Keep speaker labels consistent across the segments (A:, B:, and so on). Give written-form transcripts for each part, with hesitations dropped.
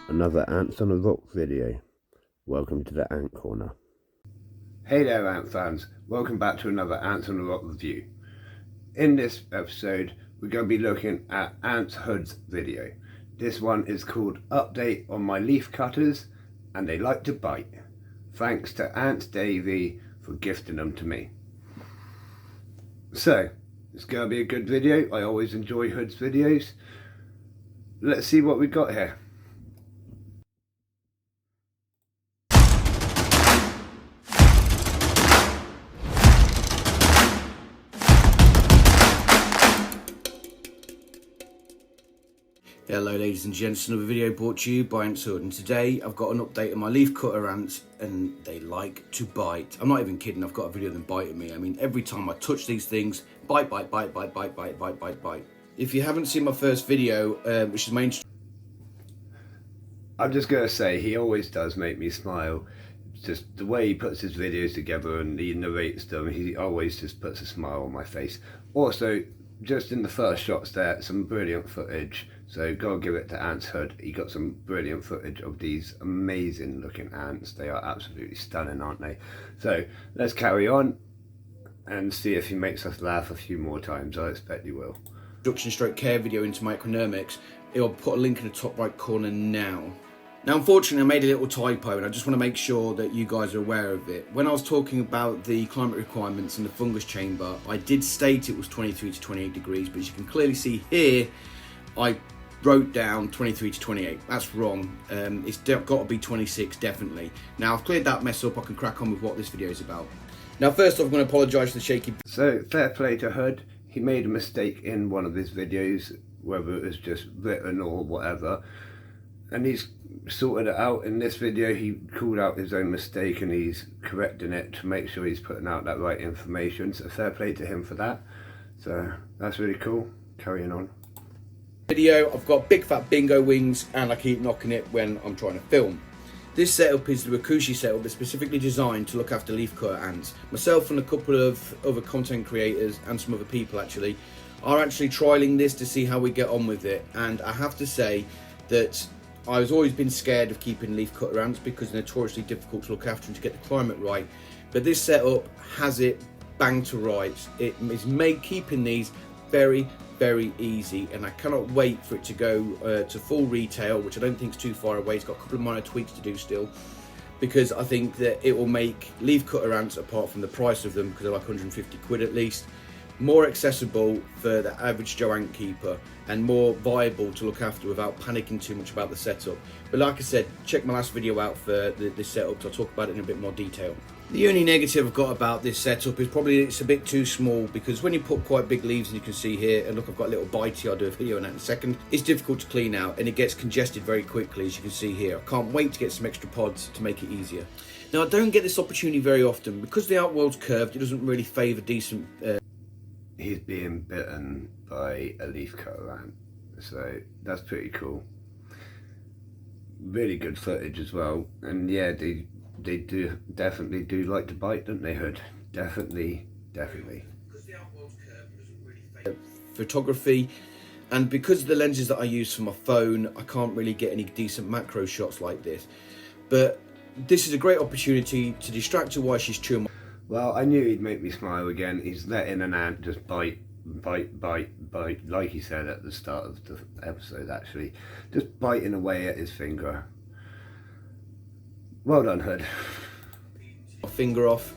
A: Another Antsonarock video. Welcome to the Ant Corner. Hey there Ant fans, welcome back to another Antsonarock review. In this episode we're going to be looking at Ant's Hood's video. This one is called Update on My Leaf Cutters and They Like to Bite. Thanks to Ant Davey for gifting them to me. So, it's going to be a good video. I always enjoy Hood's videos. Let's see what we got here.
B: Hello ladies and gents, another video brought to you by Antsonarock, and today I've got an update on my leaf cutter ants and they like to bite. I'm not even kidding, I've got a video of them biting me. I mean, every time I touch these things, bite, bite, bite, bite, bite, bite, bite, bite, bite. If you haven't seen my first video, which is my
A: I'm just going to say, he always does make me smile. Just the way he puts his videos together and he narrates them, he always just puts a smile on my face. Also, just in the first shots there, some brilliant footage. So gotta give it to Ant's Hood. He got some brilliant footage of these amazing looking ants. They are absolutely stunning, aren't they? So let's carry on and see if he makes us laugh a few more times. I expect he will.
B: introduction stroke care video into micronermics. I'll put a link in the top right corner now. Now, unfortunately, I made a little typo and I just want to make sure that you guys are aware of it. When I was talking about the climate requirements in the fungus chamber, I did state it was 23 to 28 degrees, but as you can clearly see here, I wrote down 23 to 28. That's wrong. It's got to be 26, definitely. Now, I've cleared that mess up. I can crack on with what this video is about. Now, first off, I'm going to apologise for the shaky...
A: So, fair play to Hood. He made a mistake in one of his videos, whether it was just written or whatever. And he's sorted it out. In this video, he called out his own mistake and he's correcting it to make sure he's putting out that right information. So fair play to him for that. So that's really cool. Carrying on.
B: Video, I've got big fat bingo wings and I keep knocking it when I'm trying to film. This setup is the Rakushi setup that's specifically designed to look after leaf cutter ants. Myself and a couple of other content creators and some other people actually are actually trialing this to see how we get on with it. And I have to say that I've always been scared of keeping leaf cutter ants because they're notoriously difficult to look after and to get the climate right. But this setup has it bang to rights. It is made keeping these very easy, and I cannot wait for it to go to full retail, which I don't think is too far away. It's got a couple of minor tweaks to do still, because I think that it will make leaf cutter ants, apart from the price of them, because they're like 150 quid at least, more accessible for the average Joe ant keeper and more viable to look after without panicking too much about the setup. But like I said, check my last video out for this setup, so I'll talk about it in a bit more detail. The only negative I've got about this setup is probably it's a bit too small, because when you put quite big leaves, and you can see here, and look, I've got a little bitey, I'll do a video on that in a second, it's difficult to clean out and it gets congested very quickly, as you can see here. I can't wait to get some extra pods to make it easier. Now, I don't get this opportunity very often because the outworld's curved. It doesn't really favour decent
A: He's being bitten by a leaf cutter ant, so that's pretty cool. Really good footage as well, and yeah, they definitely do like to bite, don't they, Hood? Definitely.
B: Because the outworld's curved, it doesn't really favour photography, and because of the lenses that I use for my phone, I can't really get any decent macro shots like this. But this is a great opportunity to distract her while she's chewing.
A: Well, I knew he'd make me smile again. He's letting an ant just bite, like he said at the start of the episode, actually. Just biting away at his finger. Well done, Hood.
B: My finger off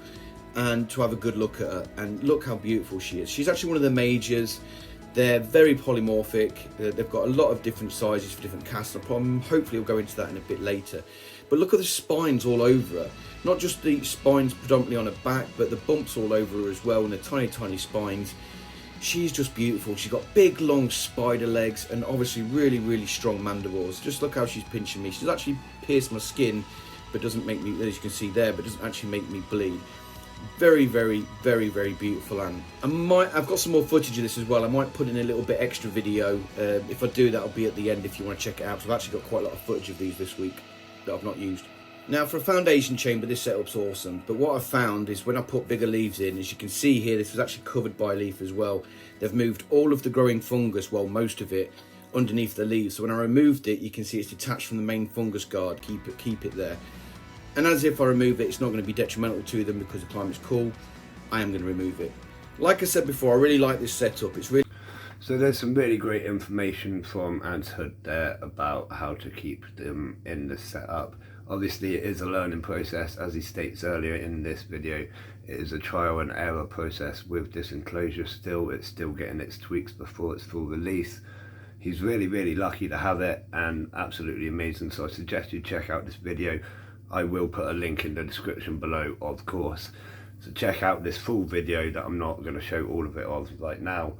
B: and to have a good look at her, and look how beautiful she is. She's actually one of the majors. They're very polymorphic. They've got a lot of different sizes for different casts. Hopefully we'll go into that in a bit later. But look at the spines all over her. Not just the spines predominantly on her back, but the bumps all over her as well, and the tiny spines. She's just beautiful. She's got big long spider legs and obviously really strong mandibles. Just look how she's pinching me. She's actually pierced my skin, but doesn't make me, as you can see there, but doesn't actually make me bleed. Very beautiful ant. I've got some more footage of this as well. I might put in a little bit extra video. If I do, that'll be at the end if you want to check it out. So I've actually got quite a lot of footage of these this week that I've not used. Now, for a foundation chamber, this setup's awesome, but what I've found is when I put bigger leaves in, as you can see here, this was actually covered by leaf as well. They've moved all of the growing fungus, well, most of it, underneath the leaves. So when I removed it, you can see it's detached from the main fungus guard. Keep it there. And as if I remove it, it's not going to be detrimental to them because the climate's cool, I am going to remove it. Like I said before, I really like this setup. It's really...
A: So there's some really great information from Ant's Hood there about how to keep them in the setup. Obviously it is a learning process, as he states earlier in this video. It is a trial and error process with this enclosure still. It's still getting its tweaks before it's full release. He's really lucky to have it and absolutely amazing, so I suggest you check out this video. I will put a link in the description below, of course. So check out this full video that I'm not going to show all of it of right now,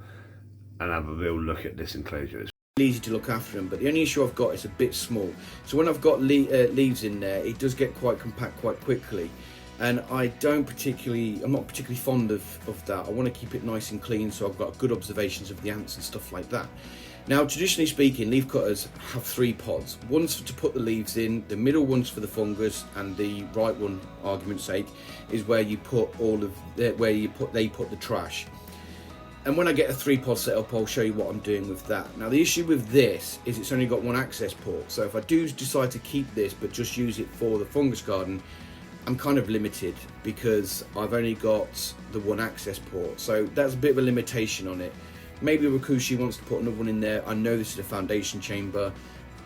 A: and have a real look at this enclosure. It's
B: easy to look after them, but the only issue I've got is a bit small. So when I've got leaves in there, it does get quite compact quite quickly, and I'm not particularly fond of that. I want to keep it nice and clean, so I've got good observations of the ants and stuff like that. Now, traditionally speaking, leaf cutters have 3 pods. One's to put the leaves in, the middle one's for the fungus, and the right one, argument's sake, is where you put they put the trash. And when I get a 3-pod setup, I'll show you what I'm doing with that. Now, the issue with this is it's only got one access port. So if I do decide to keep this, but just use it for the fungus garden, I'm kind of limited because I've only got the one access port. So that's a bit of a limitation on it. Maybe Rakushi wants to put another one in there. I know this is a foundation chamber,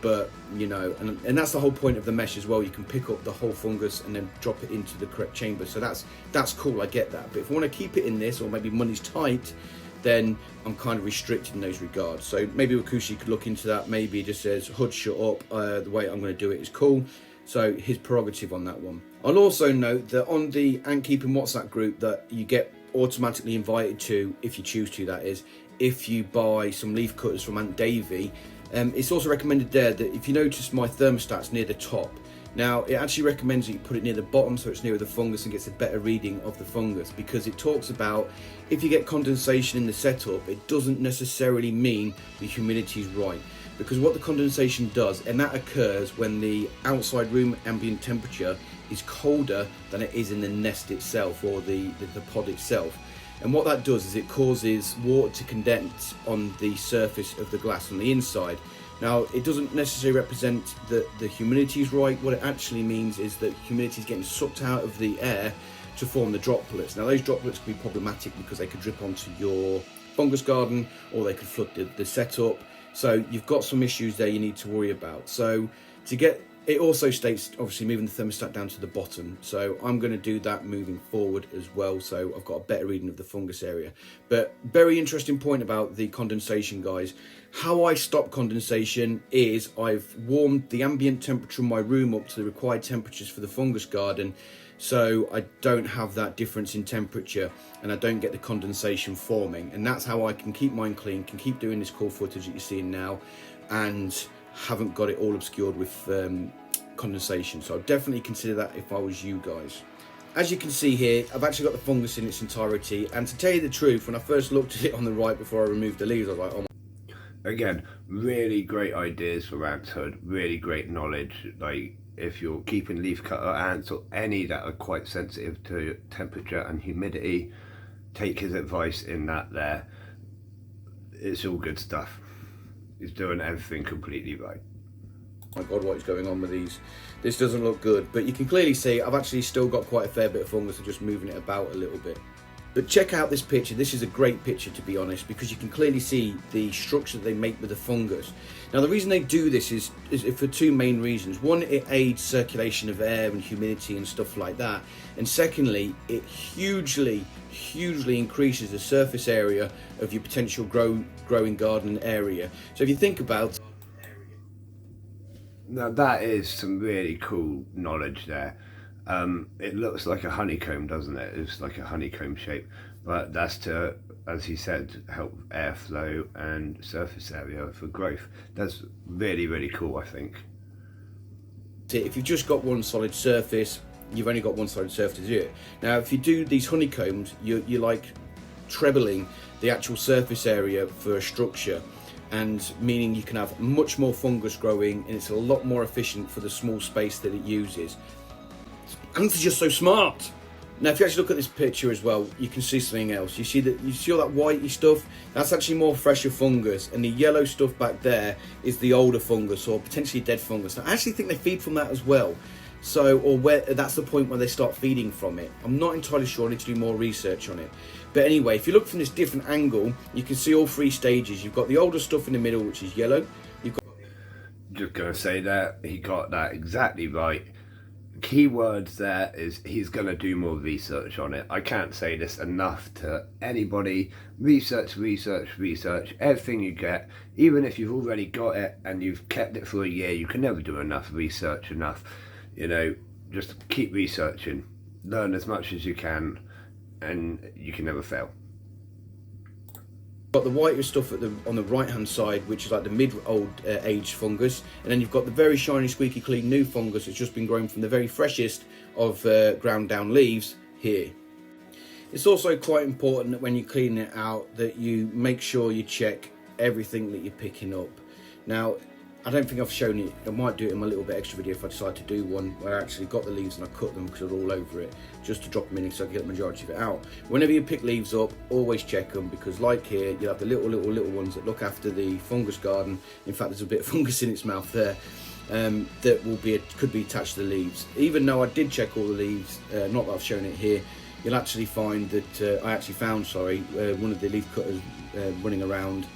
B: but you know, and that's the whole point of the mesh as well. You can pick up the whole fungus and then drop it into the correct chamber. So that's cool, I get that. But if I want to keep it in this, or maybe money's tight, then I'm kind of restricted in those regards. So maybe Rakushi could look into that. Maybe he just says, Hood, shut up, the way I'm going to do it is cool. So his prerogative on that one. I'll also note that on the Ant Keeping WhatsApp group that you get automatically invited to, if you choose to, that is, if you buy some leaf cutters from Aunt Davy, it's also recommended there that if you notice my thermostat's near the top, now it actually recommends that you put it near the bottom so it's near the fungus and gets a better reading of the fungus, because it talks about if you get condensation in the setup, it doesn't necessarily mean the humidity is right, because what the condensation does, and that occurs when the outside room ambient temperature is colder than it is in the nest itself, or the pod itself. And what that does is it causes water to condense on the surface of the glass on the inside. Now, it doesn't necessarily represent that the humidity is right. What it actually means is that humidity is getting sucked out of the air to form the droplets. Now, those droplets can be problematic because they could drip onto your fungus garden, or they could flood the setup. So you've got some issues there you need to worry about. So to get, it also states obviously moving the thermostat down to the bottom, so I'm going to do that moving forward as well, so I've got a better reading of the fungus area. But very interesting point about the condensation, guys. How I stop condensation is I've warmed the ambient temperature in my room up to the required temperatures for the fungus garden, so I don't have that difference in temperature and I don't get the condensation forming, and that's how I can keep mine clean, can keep doing this cool footage that you're seeing now, and haven't got it all obscured with condensation. So I'd definitely consider that if I was you guys. As you can see here, I've actually got the fungus in its entirety, and to tell you the truth, when I first looked at it on the right before I removed the leaves, I was like, oh my.
A: Again, really great ideas for Ant's Hood, really great knowledge. Like, if you're keeping leaf cutter ants or any that are quite sensitive to temperature and humidity, take his advice in that there. It's all good stuff. He's doing everything completely right.
B: Oh my god, what is going on with these? This doesn't look good, but you can clearly see I've actually still got quite a fair bit of fungus, and just moving it about a little bit. But check out this picture. This is a great picture, to be honest, because you can clearly see the structure that they make with the fungus. Now, the reason they do this is for 2 main reasons. One, it aids circulation of air and humidity and stuff like that. And secondly, it hugely increases the surface area of your potential growing garden area. So if you think about...
A: Now that is some really cool knowledge there. It looks like a honeycomb, doesn't it? It's like a honeycomb shape, but that's to, as he said, help airflow and surface area for growth. That's really cool, I think.
B: If you've just got one solid surface, you've only got one solid surface to do it. Now, if you do these honeycombs, you're like trebling the actual surface area for a structure, and meaning you can have much more fungus growing, and it's a lot more efficient for the small space that it uses. Ants are just so smart. Now, if you actually look at this picture as well, you can see something else. You see all that whitey stuff? That's actually more fresher fungus, and the yellow stuff back there is the older fungus or potentially dead fungus. Now, I actually think they feed from that as well. So, or where that's the point where they start feeding from it. I'm not entirely sure. I need to do more research on it. But anyway, if you look from this different angle, you can see all three stages. You've got the older stuff in the middle, which is yellow. You've got
A: Just gonna say that he got that exactly right. Keywords there is he's gonna do more research on it. I can't say this enough to anybody. Research, research, research. Everything you get, even if you've already got it and you've kept it for a year, you can never do enough research. You know, just keep researching. Learn as much as you can, and you can never fail.
B: got the whiter stuff on the right hand side, which is like the mid-old age fungus, and then you've got the very shiny, squeaky clean new fungus that's just been grown from the very freshest of ground down leaves here. It's also quite important that when you clean it out that you make sure you check everything that you're picking up. Now, I don't think I've shown it. I might do it in my little bit extra video if I decide to do one where I actually got the leaves and I cut them because they're all over it, just to drop them in so I can get the majority of it out. Whenever you pick leaves up, always check them, because like here, you'll have the little ones that look after the fungus garden. In fact, there's a bit of fungus in its mouth there. That could be attached to the leaves. Even though I did check all the leaves, not that I've shown it here, you'll actually find that I actually found one of the leaf cutters running around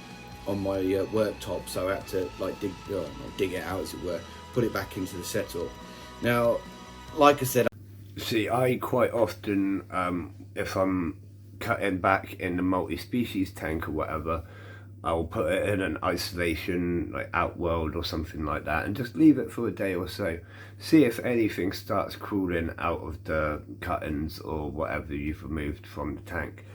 B: on my worktop, so I had to like dig it out, as it were, put it back into the setup. Now, like I said,
A: see, I quite often, if I'm cutting back in the multi-species tank or whatever, I'll put it in an isolation, like Outworld or something like that, and just leave it for a day or so. See if anything starts crawling out of the cuttings or whatever you've removed from the tank.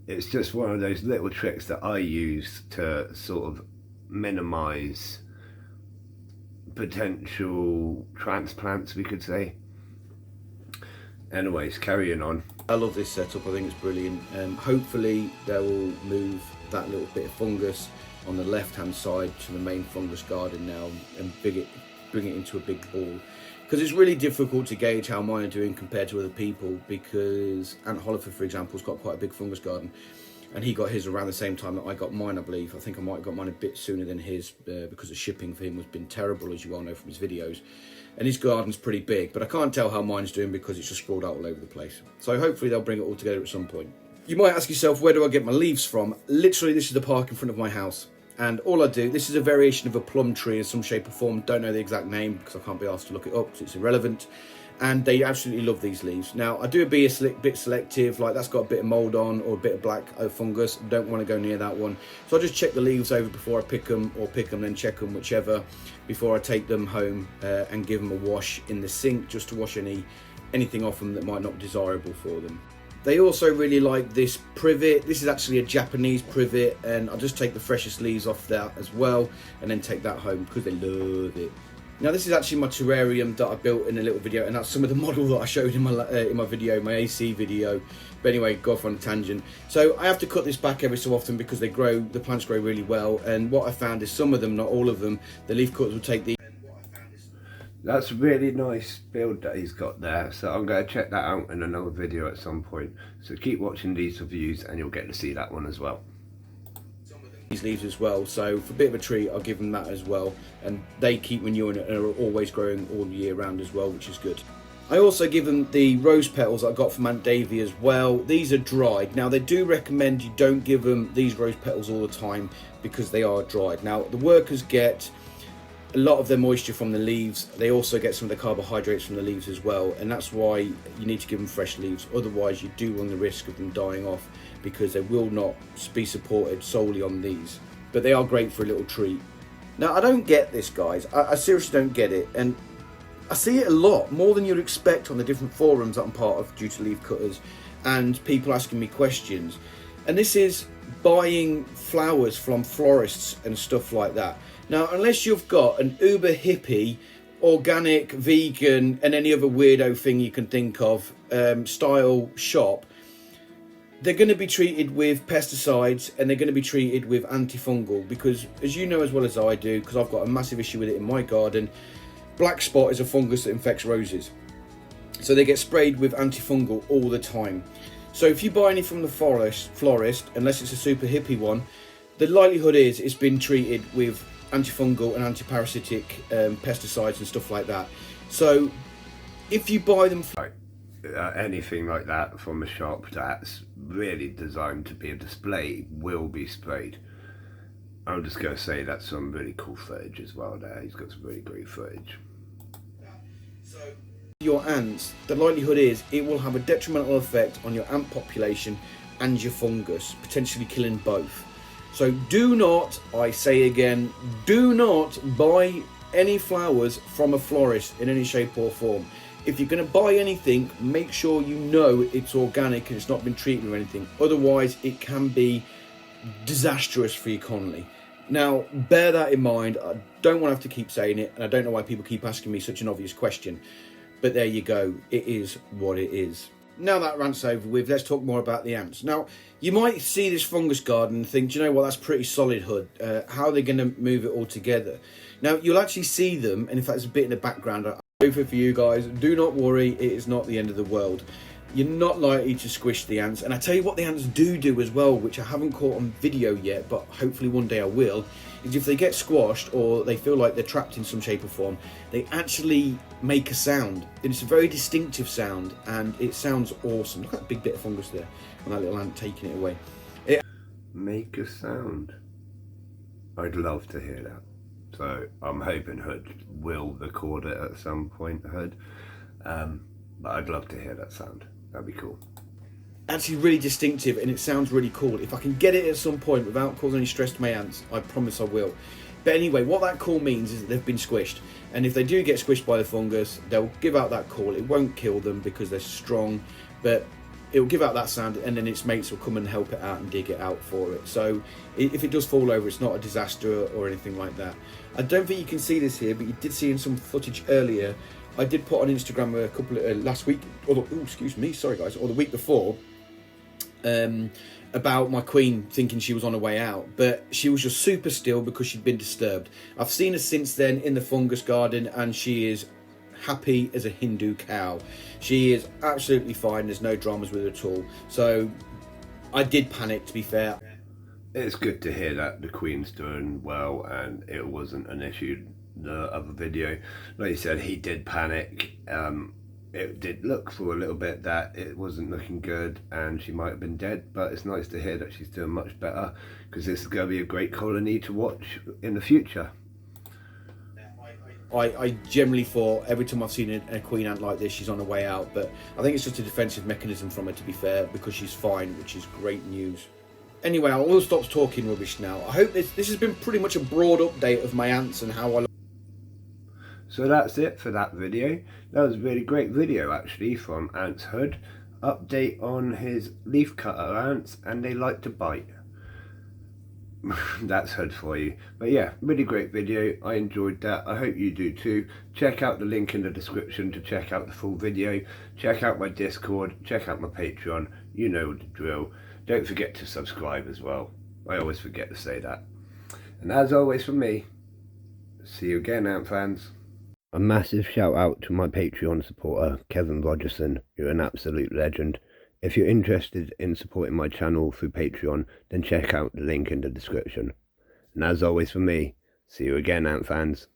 A: It's just one of those little tricks that I use to sort of minimize potential transplants, we could say. Anyways, carrying on.
B: I love this setup. I think it's brilliant. Hopefully they will move that little bit of fungus on the left hand side to the main fungus garden now and bring it into a big ball, because it's really difficult to gauge how mine are doing compared to other people, because Ant Hollifer, for example, has got quite a big fungus garden, and he got his around the same time that I got mine, I believe. I think I might have got mine a bit sooner than his, because the shipping for him has been terrible, as you all know from his videos. And his garden's pretty big, but I can't tell how mine's doing because it's just sprawled out all over the place. So hopefully they'll bring it all together at some point. You might ask yourself, where do I get my leaves from? Literally, this is the park in front of my house. And all I do, this is a variation of a plum tree in some shape or form. Don't know the exact name because I can't be asked to look it up because it's irrelevant. And they absolutely love these leaves. Now, I do be a bit selective, like that's got a bit of mould on or a bit of black fungus. Don't want to go near that one. So I just check the leaves over before I pick them, or pick them then check them, whichever, before I take them home and give them a wash in the sink, just to wash anything off them that might not be desirable for them. They also really like this privet. This is actually a Japanese privet, and I'll just take the freshest leaves off that as well and then take that home because they love it. Now, this is actually my terrarium that I built in a little video, and that's some of the model that I showed in my video, my AC video. But anyway, go off on a tangent. So I have to cut this back every so often because the plants grow really well, and what I found is some of them, not all of them, the leaf cutters will take the...
A: That's a really nice build that he's got there, so I'm going to check that out in another video at some point. So keep watching these reviews and you'll get to see that one as well.
B: These leaves as well, so for a bit of a treat I'll give them that as well, and they keep renewing and are always growing all year round as well, which is good. I also give them the rose petals that I got from Aunt Davy as well. These are dried. Now, they do recommend you don't give them these rose petals all the time because they are dried. Now, the workers get a lot of their moisture from the leaves. They also get some of the carbohydrates from the leaves as well, and that's why you need to give them fresh leaves. Otherwise, you do run the risk of them dying off because they will not be supported solely on these. But they are great for a little treat. Now, I don't get this, guys. I seriously don't get it, and I see it a lot, more than you'd expect on the different forums that I'm part of due to leaf cutters, and people asking me questions. And this is buying flowers from florists and stuff like that. Now, unless you've got an uber hippie, organic, vegan, and any other weirdo thing you can think of style shop, they're going to be treated with pesticides and they're going to be treated with antifungal, because, as you know as well as I do, because I've got a massive issue with it in my garden, black spot is a fungus that infects roses. So they get sprayed with antifungal all the time. So if you buy any from the florist, unless it's a super hippie one, the likelihood is it's been treated with antifungal and antiparasitic pesticides and stuff like that. So if you buy them,
A: anything like that from a shop that's really designed to be a display will be sprayed. I'm just going to say that's some really cool footage as well there. He's got some really great footage.
B: So your ants, the likelihood is it will have a detrimental effect on your ant population and your fungus, potentially killing both. So do not, I say again, do not buy any flowers from a florist in any shape or form. If you're going to buy anything, make sure you know it's organic and it's not been treated or anything. Otherwise, it can be disastrous for your colony. Now, bear that in mind. I don't want to have to keep saying it, and I don't know why people keep asking me such an obvious question. But there you go. It is what it is. Now that rant's over with, let's talk more about the ants. Now, you might see this fungus garden and think, do you know what, that's pretty solid, Hood. How are they going to move it all together? Now, you'll actually see them, and in fact, there's a bit in the background. Over for you guys, do not worry, it is not the end of the world. You're not likely to squish the ants, and I tell you what the ants do as well, which I haven't caught on video yet, but hopefully one day I will, is if they get squashed or they feel like they're trapped in some shape or form, they actually make a sound, and it's a very distinctive sound, and it sounds awesome. Look at that big bit of fungus there, and that little ant taking it away.
A: Make a sound. I'd love to hear that. So I'm hoping Hood will record it at some point, Hood. But I'd love to hear that sound. That'd be cool.
B: Actually really distinctive, and it sounds really cool. If I can get it at some point without causing any stress to my ants, I promise I will. But anyway, what that call means is that they've been squished. And if they do get squished by the fungus, they'll give out that call. It won't kill them because they're strong, but it'll give out that sound, and then its mates will come and help it out and dig it out for it. So if it does fall over, it's not a disaster or anything like that. I don't think you can see this here, but you did see in some footage earlier. I did put on Instagram a couple of last week, or the week before, about my queen thinking she was on her way out, but she was just super still because she'd been disturbed. I've seen her since then in the fungus garden, and she is happy as a Hindu cow. She is absolutely fine. There's no dramas with her at all. So I did panic, to be fair.
A: It's good to hear that the Queen's doing well and it wasn't an issue. The other video, like you said, he did panic. It did look for a little bit that it wasn't looking good and she might have been dead, but it's nice to hear that she's doing much better, because this is going to be a great colony to watch in the future.
B: I generally thought every time I've seen a queen ant like this, she's on her way out, but I think it's just a defensive mechanism from her, to be fair, because she's fine, which is great news. Anyway, I will stop talking rubbish now. I hope this has been pretty much a broad update of my ants and how I...
A: So that's it for that video. That was a really great video actually from Ants Hood. Update on his leafcutter ants, and they like to bite. That's Hood for you. But yeah, really great video. I enjoyed that. I hope you do too. Check out the link in the description to check out the full video. Check out my Discord. Check out my Patreon. You know the drill. Don't forget to subscribe as well. I always forget to say that. And as always from me, see you again, Ant fans. A massive shout out to my Patreon supporter, Kevin Rogerson. You're an absolute legend. If you're interested in supporting my channel through Patreon, then check out the link in the description. And as always from me, see you again, Ant fans.